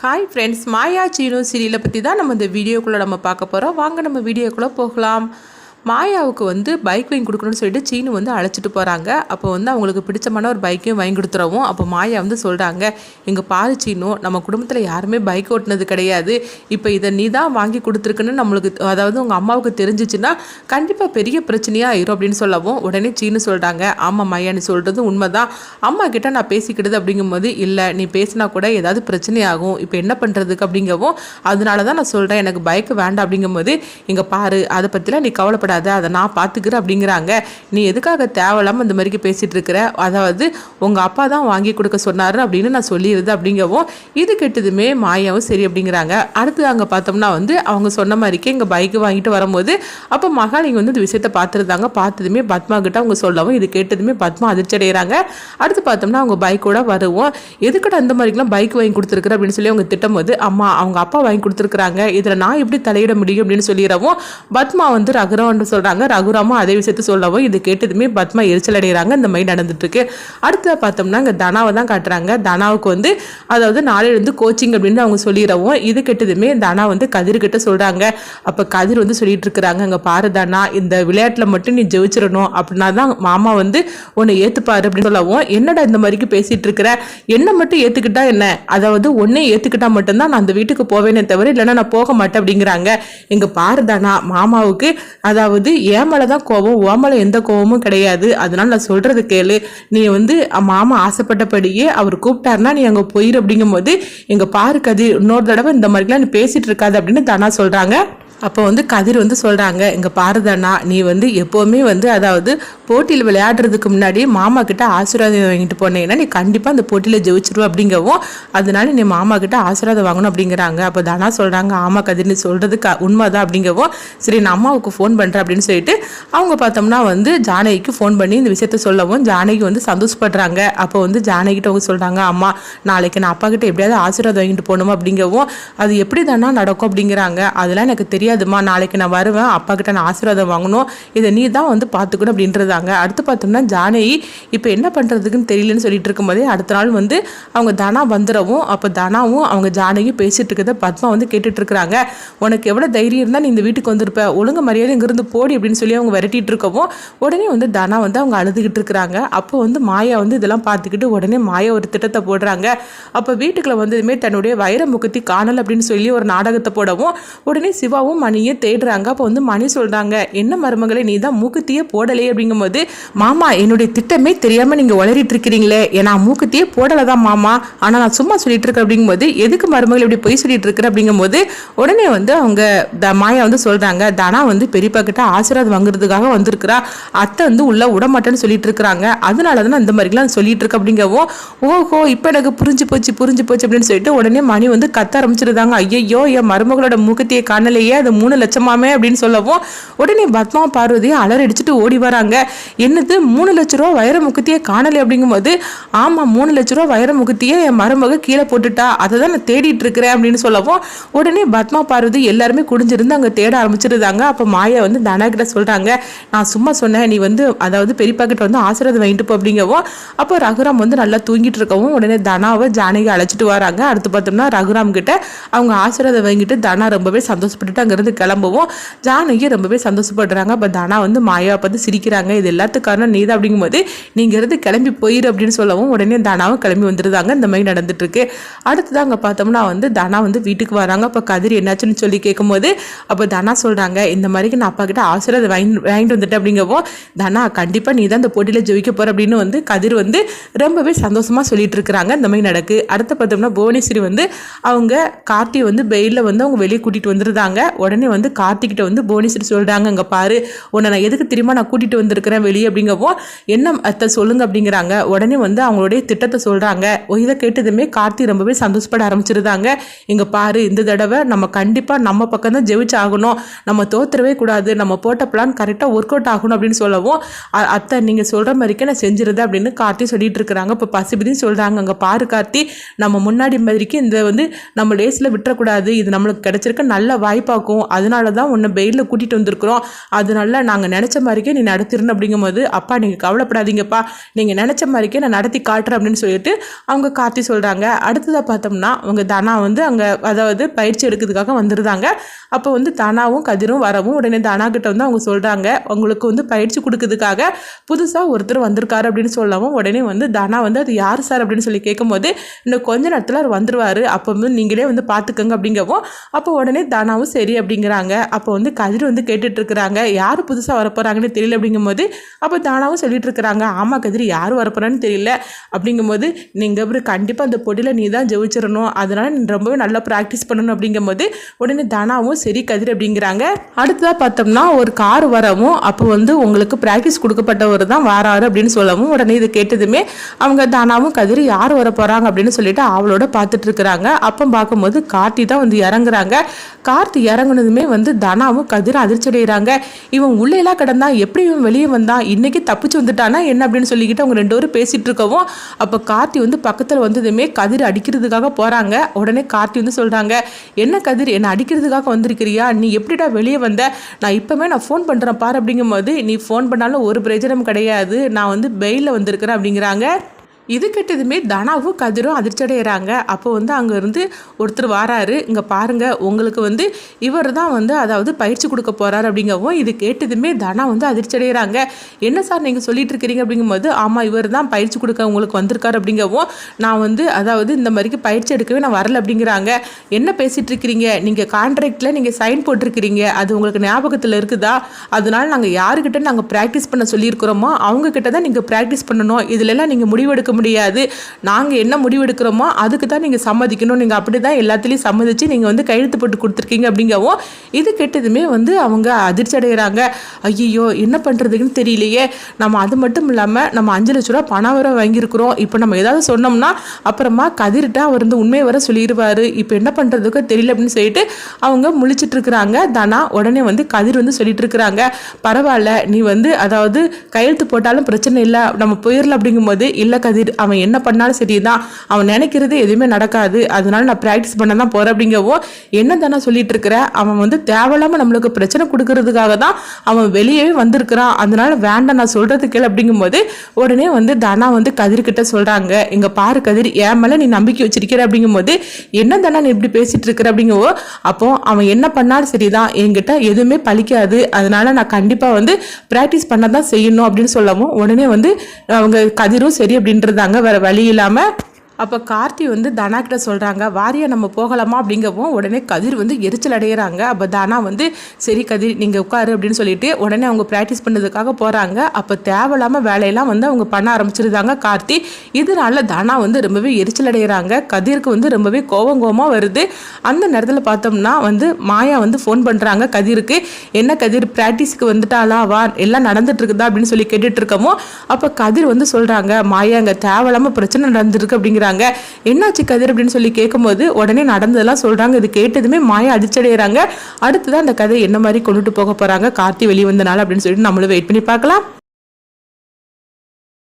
Hi friends, மாயா சீனு சீரியலை பற்றி தான் நம்ம இந்த வீடியோக்குள்ளே நம்ம பார்க்க போகிறோம். வாங்க நம்ம வீடியோக்குள்ளே போகலாம். மாயாவுக்கு பைக் வாங்கி கொடுக்கணும்னு சொல்லிட்டு சீனு அழைச்சிட்டு போகிறாங்க. அப்போ அவங்களுக்கு பிடிச்சமான ஒரு பைக்கையும் வாங்கி கொடுத்துறவும். அப்போ மாயா சொல்கிறாங்க, எங்கள் பாரு சீனு, நம்ம குடும்பத்தில் யாருமே பைக் ஓட்டினது கிடையாது. இப்போ இதை நீ தான் வாங்கி கொடுத்துருக்குன்னு நம்மளுக்கு, அதாவது உங்கள் அம்மாவுக்கு தெரிஞ்சிச்சுன்னா கண்டிப்பாக பெரிய பிரச்சனையாக ஆயிரும் அப்படின்னு சொல்லவும், உடனே சீனு சொல்கிறாங்க, ஆமாம் மாயா, நீ சொல்கிறது உண்மைதான். அம்மா கிட்ட நான் பேசிக்கிடுது அப்படிங்கும்போது, இல்லை நீ பேசினா கூட ஏதாவது பிரச்சனையாகும், இப்போ என்ன பண்ணுறதுக்கு அப்படிங்கவும், அதனால தான் நான் சொல்கிறேன் எனக்கு பைக் வேண்டாம் அப்படிங்கும்போது, எங்கள் பாரு அதை பற்றிலாம் நீ கவலைப்பட, அதை நான் பார்த்துக்கிறேன் அப்படிங்கிறாங்க. நீ எதுக்காக தேவையில்லாமல் இந்த மாதிரி பேசிகிட்டு இருக்கிற, அதாவது உங்கள் அப்பா தான் வாங்கி கொடுக்க சொன்னார் அப்படின்னு நான் சொல்லிடுது அப்படிங்கவும், இது கெட்டதுமே மாயாவும் சரி அப்படிங்கிறாங்க. அடுத்து அங்கே பார்த்தோம்னா அவங்க சொன்ன மாதிரிக்கே எங்கள் பைக்கு வாங்கிட்டு வரும்போது அப்போ மகாலிங்க இந்த விஷயத்தை பார்த்துருந்தாங்க. பார்த்ததுமே பத்மா கிட்ட அவங்க சொல்லவும், இது கேட்டதுமே பத்மா அதிர்ச்சி அடைகிறாங்க. அடுத்து பார்த்தோம்னா அவங்க பைக்கோட வருவோம். எதுக்கிட்ட அந்த மாதிரிலாம் பைக் வாங்கி கொடுத்துருக்குற அப்படின்னு சொல்லி அவங்க திட்டம் போது, அம்மா அவங்க அப்பா வாங்கி கொடுத்துருக்குறாங்க, இதில் நான் எப்படி தலையிட முடியும் அப்படின்னு சொல்லிடுறவும், பத்மா ரகுராம் சொல்கிறாங்க. ரகுராமும் அதே விஷயத்த சொல்லவும், இது கேட்டதுமே பத்மா எரிச்சல் அடைகிறாங்க. இந்த மாதிரி நடந்துட்டு இருக்கு. அடுத்த பார்த்தோம்னா இங்கே தனாவை தான் காட்டுறாங்க. தனாவுக்கு அதாவது நாளையிலிருந்து கோச்சிங் அப்படின்னு அவங்க சொல்லிடுறவும், இது கேட்டதுமே தனா கதிர்கிட்ட சொல்கிறாங்க. அப்போ கதிர் சொல்லிட்டு இருக்கிறாங்க, அங்கே பாரு தனா, இந்த விளையாட்டில் மட்டும் நீ ஜெயிச்சிடணும் அப்படின்னா தான் மாமா உன்னை ஏற்றுப்பாரு அப்படின்னு சொல்லவும், என்னடா இந்த மாதிரிக்கு பேசிட்டு இருக்கிற, என்ன மட்டும் ஏற்றுக்கிட்டா என்ன, அதாவது ஒன்னே ஏற்றுக்கிட்டா மட்டும்தான் நான் அந்த வீட்டுக்கு போவேனே தவிர இல்லைன்னா நான் போக மாட்டேன் அப்படிங்கிறாங்க. எங்க பாரு தனா, மாமாவுக்கு அதாவது ஏன் மேலதான் கோபம், ஓ மேல எந்த கோபமும் கிடையாது, அதனால நான் சொல்றது கேளு, நீ மாமா ஆசைப்பட்டபடியே அவர் கூப்பிட்டாருன்னா நீ அங்க போயிரு அப்படிங்கும் போது, எங்க பாரு கதிர், இன்னொரு தடவை இந்த மாதிரிலாம் நீ பேசிட்டு இருக்காது அப்படின்னு தானா சொல்றாங்க. அப்போ கதிர் சொல்கிறாங்க, இங்கே பாரதண்ணா, நீ எப்போவுமே அதாவது போட்டியில் விளையாடுறதுக்கு முன்னாடி மாமா கிட்ட ஆசீர்வாதம் வாங்கிட்டு போனேன்னா நீ கண்டிப்பாக அந்த போட்டியில் ஜெயிச்சிருவோம் அப்படிங்கவும், அதனால நீ மாமா கிட்ட ஆசீர்வாதம் வாங்கணும் அப்படிங்கிறாங்க. அப்போ தானா சொல்கிறாங்க, ஆமாம் கதிர், நீ சொல்கிறது உண்மைதான் அப்படிங்கவும், சரி நான் அம்மாவுக்கு ஃபோன் பண்ணுறேன் அப்படின்னு சொல்லிட்டு அவங்க பார்த்தோம்னா ஜானகிக்கு ஃபோன் பண்ணி இந்த விஷயத்த சொல்லவும், ஜானகி சந்தோஷப்படுறாங்க. அப்போ ஜானகிட்ட அவங்க சொல்கிறாங்க, அம்மா நாளைக்கு நான் அப்பா கிட்ட எப்படியாவது ஆசீர்வாதம் வாங்கிட்டு போகணுமா அப்படிங்கவும், அது எப்படி தானா நடக்கும் அப்படிங்கிறாங்க. அதெல்லாம் எனக்கு தெரியாதுமா, நாளைக்கு நான் வருவேன், அப்பா கிட்ட நான் ஆசீர்வாதம் வாங்கணும், இதை நீ தான் பார்த்துக்கணும் அப்படின்றதாங்க. அடுத்து பார்த்தோம்னா ஜானகி இப்போ என்ன பண்ணுறதுக்குன்னு தெரியலன்னு சொல்லிட்டு இருக்கும்போதே அடுத்த நாள் அவங்க தனா வந்துடவும், அப்போ தனாவும் அவங்க ஜானகி பேசிட்டு இருக்கிறத பத்மா கேட்டுட்டு இருக்கிறாங்க. உனக்கு எவ்வளோ தைரியம் இருந்தால் நீ இந்த வீட்டுக்கு வந்திருப்ப, ஒழுங்கு மரியாதை இங்கிருந்து போடி அப்படின்னு சொல்லி அவங்க விரட்டிட்டு இருக்கவும், உடனே தனா அவங்க அழுதுகிட்டு இருக்கிறாங்க. அப்போ மாயா இதெல்லாம் பார்த்துக்கிட்டு உடனே மாயா ஒரு திட்டத்தை போடுறாங்க. அப்போ வீட்டுக்குள்ள வந்ததுமே தன்னுடைய வைர முகத்தி காணல் அப்படின்னு சொல்லி ஒரு நாடகத்தை போடவும், உடனே சிவாவும் மணியை தேடுறாங்க. அப்போ மணி சொல்றாங்க, என்ன மருமகளை நீ தான் மூக்குத்தியே போடலையே அப்படிங்கும்போது, மாமா என்னுடைய திட்டமே தெரியாம நீங்க உளறிட்டு இருக்கிறீங்களே, ஏன்னா மூக்குத்தியே போடலதான் மாமா, ஆனா நான் சும்மா சொல்லிட்டு இருக்கேன் அப்படிங்கும்போது, எதுக்கு மருமகள் இப்படி போய் சொல்லிட்டு இருக்கிற அப்படிங்கும்போது, உடனே அவங்க மாயா சொல்றாங்க, தனா பெரியப்பா கிட்ட ஆசீர்வாதம் வாங்குறதுக்காக வந்திருக்கிறா, அத்தை உள்ள விடமாட்டேன்னு சொல்லிட்டு இருக்கிறாங்க, அதனாலதான் இந்த மாதிரிலாம் சொல்லிட்டு இருக்க அப்படிங்கவும், ஓஹோ இப்ப எனக்கு புரிஞ்சு போச்சு அப்படின்னு சொல்லிட்டு உடனே மணி கத்த ஆரம்பிச்சிருந்தாங்க. ஐயோ என் மருமகளோட மூக்கத்தியை காணலையே, அது 3 லட்சமாமே அப்படின்னு சொல்லவும், உடனே பத்மா பார்வதியை அலறடிச்சுட்டு ஓடி வராங்க. என்னது 3 லட்ச ரூபா வைர முகத்தியே காணலை அப்படிங்கும்போது, ஆமா 3 லட்ச ரூபா வைர முகத்தியே என் மருமக கீழே போட்டுட்டா, அதை தான் நான் தேடிட்டு இருக்கிறேன் அப்படின்னு சொல்லவும், உடனே பத்மா பார்வதி எல்லாருமே குடிஞ்சிருந்து அங்கே தேட ஆரம்பிச்சிருந்தாங்க. அப்போ மாயா தனா கிட்ட சொல்றாங்க, நான் சும்மா சொன்னேன், நீ அதாவது பெரியப்பா கிட்ட ஆசீர்வாதம் வாங்கிட்டு போ அப்படிங்கவும், அப்போ ரகுராம் நல்லா தூங்கிட்டு இருக்கவும், உடனே தனாவை ஜானகி அழைச்சிட்டு வராங்க. அடுத்து பார்த்தோம்னா ரகுராம் கிட்ட அவங்க ஆசீர்வாதம் வாங்கிட்டு தனா ரொம்பவே சந்தோஷப்பட்டுட்டு அங்கிருந்து கிளம்பவும், ஜானகி ரொம்பவே சந்தோஷப்படுறாங்க. அப்போ தனா மாயாவை பார்த்து சிரிக்கிறாங்க, இது எல்லாத்துக்கு காரணம் நீ தான் அப்படிங்கும்போது, நீங்க இருந்து கிளம்பி போயிரு அப்படின்னு சொல்லவும், உடனே தனாவும் கிளம்பி வந்துருந்தாங்க. இந்த மாதிரி நடந்துட்டு இருக்கு. அடுத்துதான் அங்கே பார்த்தோம்னா தனா வீட்டுக்கு வராங்க. அப்போ கதிர் என்னாச்சுன்னு சொல்லி கேட்கும்போது, அப்போ தனா சொல்றாங்க, இந்த மாதிரி நான் அப்பா கிட்ட ஆசீர்வாதம் வாங்கிட்டு வந்துட்டேன் அப்படிங்கவும், தனா கண்டிப்பா நீ தான் இந்த போட்டியில ஜெயிக்க போற அப்படின்னு கதிர் ரொம்பவே சந்தோஷமா சொல்லிட்டு இருக்கிறாங்க. இந்த மாதிரி நடக்கு. அடுத்து பார்த்தோம்னா புவனேஸ்வரி அவங்க கார்த்தி பெயில அவங்க வெளியே கூட்டிட்டு வந்துருந்தாங்க. உடனே கார்த்திகிட்ட புவனேஸ்வரி சொல்றாங்க, அங்க பாரு உன்னை நான் எதுக்கு தெரியுமா நான் கூட்டிட்டு வந்திருக்கிறேன் வெளியே அப்படிங்கப்போ, என்ன அத்தை சொல்லுங்க அப்படிங்கிறாங்க. உடனே அவங்களுடைய திட்டத்தை சொல்றாங்க. இதை கேட்டதுமே கார்த்தி ரொம்பவே சந்தோஷப்பட ஆரம்பிச்சிருந்தாங்க. இங்க பாரு, இந்த தடவை நம்ம கண்டிப்பா நம்ம பக்கம் தான் ஜெயிச்சு ஆகணும், நம்ம தோத்துறவே கூடாது, நம்ம போட்ட பிளான் கரெக்டா ஒர்க் அவுட் ஆகணும் அப்படின்னு சொல்லவும், அத்தை நீங்க சொல்ற மாதிரிக்கே நான் செஞ்சிருது அப்படின்னு கார்த்தி சொல்லிட்டு இருக்கிறாங்க. இப்போ பசுபதினு சொல்றாங்க, அங்க பாரு கார்த்தி, நம்ம முன்னாடி மாதிரிக்கு இந்த நம்ம லேஸ்ல விட்டுறக்கூடாது, இது நம்மளுக்கு கிடைச்சிருக்க நல்ல வாய்ப்பாக்கும், ஆகும், அதனால தான் உன்னை பெயிலில் கூட்டிகிட்டு வந்திருக்கிறோம், அதனால நாங்கள் நினச்ச மாதிரிக்கே நீ நடத்திடணும் அப்படிங்கும்போது, அப்பா நீங்கள் கவலைப்படாதீங்கப்பா, நீங்கள் நினச்ச மாதிரிக்கே நான் நடத்தி காட்டுறேன் அப்படின்னு சொல்லிட்டு அவங்க கார்த்தி சொல்கிறாங்க. அடுத்ததாக பார்த்தோம்னா அவங்க தனா வந்து அங்கே அதாவது பயிற்சி எடுக்கிறதுக்காக வந்துருந்தாங்க. அப்போ வந்து தனாவும் கதிரும் வரவும் உடனே தனா கிட்ட வந்து அவங்க சொல்கிறாங்க, உங்களுக்கு வந்து பயிற்சி கொடுக்கறதுக்காக புதுசாக ஒருத்தர் வந்திருக்காரு அப்படின்னு சொல்லவும் உடனே வந்து தனா வந்து அது யார் சார் அப்படின்னு சொல்லி கேட்கும்போது, இன்னும் கொஞ்ச நேரத்தில் அவர் வந்துருவார், அப்போ வந்து நீங்களே வந்து பார்த்துக்கோங்க அப்படிங்கவும், அப்போ உடனே தனாவும் சரி அப்படிங்கிறாங்க. அப்போ வந்து கதிர் வந்து கேட்டுட்டு இருக்கிறாங்க, யார் புதுசாக வரப்போகிறாங்கன்னு தெரியல அப்படிங்கும்போது, அப்போ தானாவும் சொல்லிட்டு இருக்கிறாங்க, ஆமாம் கதிர் யார் வரப்போகிறான்னு தெரியல அப்படிங்கும்போது, நீங்கள் அப்புறம் கண்டிப்பாக அந்த போட்டியில் நீ தான் ஜெயிச்சிடணும், அதனால் நீ ரொம்பவே நல்லா ப்ராக்டிஸ் பண்ணணும் அப்படிங்கும்போது உடனே தானாவும் சரி கதிர் அப்படிங்கிறாங்க. அடுத்ததாக பார்த்தோம்னா ஒரு கார் வரவும், அப்போ வந்து உங்களுக்கு ப்ராக்டிஸ் கொடுக்கப்பட்டவர் தான் வாராரு அப்படின்னு சொல்லவும் உடனே இது கேட்டதுமே அவங்க தானாவும் கதிர் யார் வர போகிறாங்க அப்படின்னு சொல்லிட்டு அவளோட பார்த்துட்டு இருக்கிறாங்க. அப்போ பார்க்கும்போது கார்த்தி தான் வந்து இறங்குறாங்க. கார்த்தி இறங்குனதுமே வந்து தனாவும் கதிர் அதிர்ச்சி அடைகிறாங்க. இவன் உள்ளேலாம் கிடந்தா எப்படி இவன் வெளியே வந்தான், இன்னைக்கு தப்பிச்சு வந்துட்டானா என்ன அப்படின்னு சொல்லிக்கிட்டு அவங்க 2 பேரும் பேசிட்டு இருக்கவும், அப்போ கார்த்தி வந்து பக்கத்தில் வந்ததுமே கதிர் அடிக்கிறதுக்காக போகிறாங்க. உடனே கார்த்தி வந்து சொல்கிறாங்க, என்ன கதிர் என்னை அடிக்கிறதுக்காக வந்திருக்கிறியா, நீ எப்படிடா வெளியே வந்த, நான் ஃபோன் பண்ணுறேன் பாரு அப்படிங்கும்போது, நீ ஃபோன் பண்ணாலும் ஒரு பிரயோஜனம் கிடையாது, நான் வந்து பெயிலில் வந்திருக்கிறேன் அப்படிங்கிறாங்க. இது கெட்டதுமே தனாவும் கதிரும் அதிர்ச்சி அடைகிறாங்க. அப்போ வந்து அங்கேருந்து ஒருத்தர் வராரு, இங்கே பாருங்கள் உங்களுக்கு வந்து இவர் தான் வந்து அதாவது பயிற்சி கொடுக்க போகிறாரு அப்படிங்கவும், இது கேட்டதுமே தனா வந்து அதிர்ச்சி அடைகிறாங்க. என்ன சார் நீங்கள் சொல்லிட்டு இருக்கிறீங்க அப்படிங்கும்போது, ஆமாம் இவர் தான் பயிற்சி கொடுக்க உங்களுக்கு வந்திருக்காரு அப்படிங்கவும், நான் வந்து அதாவது இந்த மாதிரிக்கு பயிற்சி எடுக்கவே நான் வரல அப்படிங்கிறாங்க. என்ன பேசிகிட்டு இருக்கிறீங்க, நீங்கள் கான்ட்ராக்டில் நீங்கள் சைன் போட்டிருக்கிறீங்க, அது உங்களுக்கு ஞாபகத்தில் இருக்குதா, அதனால நாங்கள் யாருக்கிட்ட நாங்கள் ப்ராக்டிஸ் பண்ண சொல்லியிருக்கிறோமோ அவங்கக்கிட்ட தான் நீங்கள் ப்ராக்டிஸ் பண்ணணும், இதிலெல்லாம் நீங்கள் முடிவெடுக்க முடியாது, நாங்கள் என்ன முடிவெடுக்கிறோமோ அதுக்கு தான் நீங்கள் சம்மதிக்கணும், நீங்கள் அப்படி தான் எல்லாத்துலேயும் சம்மதிச்சு நீங்கள் வந்து கையெழுத்து போட்டு கொடுத்துருக்கீங்க அப்படிங்கவும், இது கேட்டதுமே வந்து அவங்க அதிர்ச்சி அடைகிறாங்க. ஐயோ என்ன பண்ணுறதுக்குன்னு தெரியலையே, நம்ம அது மட்டும் இல்லாமல் நம்ம 5 லட்ச ரூபா பணம் வர வாங்கியிருக்கிறோம், இப்போ நம்ம ஏதாவது சொன்னோம்னா அப்புறமா கதிர்கிட்ட அவர் வந்து உண்மையை வர சொல்லிடுவார், இப்போ என்ன பண்ணுறதுக்கு தெரியல அப்படின்னு சொல்லிட்டு அவங்க முழிச்சிட்டு இருக்கிறாங்க. தானா உடனே வந்து கதிர் வந்து சொல்லிட்டு இருக்கிறாங்க, பரவாயில்ல நீ வந்து அதாவது கையெழுத்து போட்டாலும் பிரச்சனை இல்லை, நம்ம போயிடலாம் அப்படிங்கும்போது, இல்லை கதிர் அவன் என்ன பண்ணாலும் சரிதான், அவன் நினைக்கிறது எதுவுமே நடக்காது, அதனால நான் ப்ராக்டிஸ் பண்ண தான் போகிறேன் அப்படிங்கவும், என்ன தானே சொல்லிட்டு இருக்கிற, அவன் வந்து தேவையில்லாமல் நம்மளுக்கு பிரச்சனை கொடுக்கறதுக்காக தான் அவன் வெளியே வந்திருக்கிறான், அதனால வேண்டாம் நான் சொல்கிறது கேள் அப்படிங்கும்போது உடனே வந்து தானா வந்து கதிர்கிட்ட சொல்கிறாங்க, இங்கே பாரு கதிர் என் மேலே நீ நம்பிக்கை வச்சிருக்கிற அப்படிங்கும்போது, என்ன தானே நீ இப்படி பேசிகிட்டு இருக்கிற அப்படிங்கவோ, அப்போ அவன் என்ன பண்ணாலும் சரிதான் என்கிட்ட எதுவுமே பழிக்காது, அதனால நான் கண்டிப்பாக வந்து ப்ராக்டிஸ் பண்ண தான் செய்யணும் அப்படின்னு சொல்லவும், உடனே வந்து அவங்க கதிரும் சரி அப்படின்றது வேற வழி இல்லாம அப்போ கார்த்தி வந்து தனா கிட்ட சொல்கிறாங்க, வாரியா நம்ம போகலாமா அப்படிங்கவும், உடனே கதிர் வந்து எரிச்சல் அடைகிறாங்க. அப்போ தானா வந்து சரி கதிர் நீங்கள் உட்காரு அப்படின்னு சொல்லிட்டு உடனே அவங்க ப்ராக்டிஸ் பண்ணதுக்காக போகிறாங்க. அப்போ தேவையில்லாமல் வேலையெல்லாம் வந்து அவங்க பண்ண ஆரம்பிச்சிருந்தாங்க கார்த்தி. இதனால தானா வந்து ரொம்பவே எரிச்சல் அடைகிறாங்க. கதிருக்கு வந்து ரொம்பவே கோவமாக வருது. அந்த நேரத்தில் பார்த்தோம்னா வந்து மாயா வந்து ஃபோன் பண்ணுறாங்க கதிருக்கு, என்ன கதிர் ப்ராக்டிஸ்க்கு வந்துட்டாலா, வா எல்லாம் நடந்துட்டு இருக்குதா அப்படின்னு சொல்லி கேட்டுட்டு இருக்கமோ, அப்போ கதிர் வந்து சொல்கிறாங்க, மாயா அங்கே தேவையில்லாமல் பிரச்சனை நடந்துருக்கு அப்படிங்கிற என்னாச்சு கதிர் அப்படின்னு சொல்லி கேட்கும்போது உடனே நடந்ததெல்லாம் சொல்றாங்க. இது கேட்டதுமே மாயா அதிர்ச்சடைகிறாங்க. அடுத்ததான் அந்த கதை என்ன மாதிரி கொண்டுட்டு போக போறாங்க கார்த்தி வெளியே வந்தனால அப்படின்னு சொல்லிட்டு நம்மளும் வெயிட் பண்ணி பார்க்கலாம்.